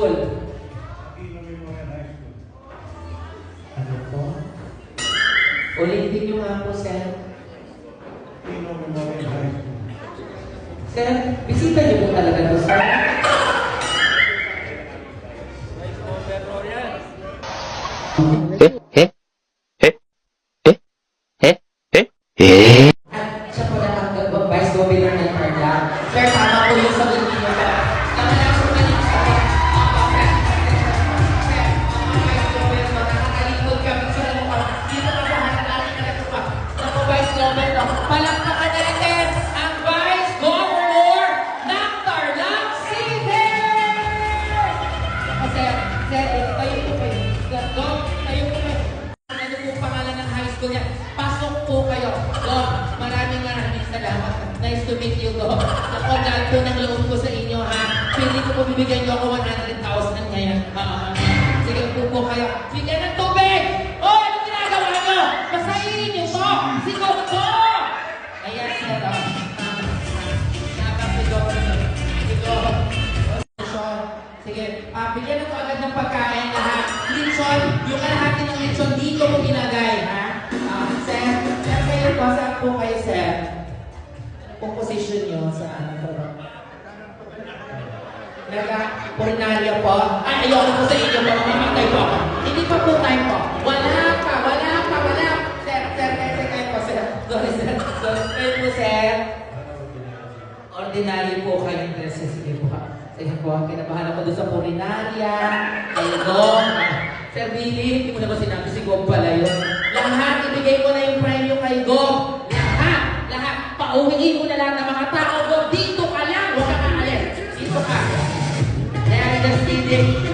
School? Aquino Memorial High School. Ano po? Ulitin niyo nga po, sir. Aquino Memorial High School. Sir, bisita niyo po talaga to, sir. At siya po na ang Vice Governor ng Tarlac. Sir, tama po yung sagot niyo, sir. Naman lang po kanina sa Vice Governor, nakakalikod kami sa mukha. Dito ka sa harap natin na ito pa. Naku, Vice Governor, palakpakan natin ang Vice Governor ng Tarlac City! Sir, tayo po kayo. Dog, tayo po kayo. Ano po pangalan ng high school niya? Pasok po kayo. Dog, maraming salamat. Nice to meet you, Dog. Ako, lahat po ng loob ko sa inyo, ha? Pwede ko po bibigyan niyo ako 100,000 ngayon. Sige po kayo. Bigyan ng tubig! Oh, ano ginagawa niyo? Masahin niyo po! Sigaw po! Ayan, sir. Nakapagod. Sigaw. Sige, bigyan na ko agad ng pagkain lahat. Lechon, yung kalahati ng lechon dito mo ilagay, ha? Sir, kayo po, saan po kayo, sir? Kung position nyo sa ano po? Nagka-purinarya po? Ay, ayoko po sa inyo po, mamatay po ako. Hindi pa po time po. Wala pa. Sir, kayo po, sir. Sorry, sir. Kayo po, sir. Ordinary po kayong dresses. Sige po. Sige po, kinabahan ako doon sa purinarya. Kayo Gom. Sir Billy, hindi mo na ba sinabi si Gom pala yun? Lahat, ibigay ko na yung premyo kay Gom. Lahat. Pauwiin mo na lang ng mga tao. Gom, dito ka lang. Huwag ka maalis. Dito ka. Kaya, just kidding.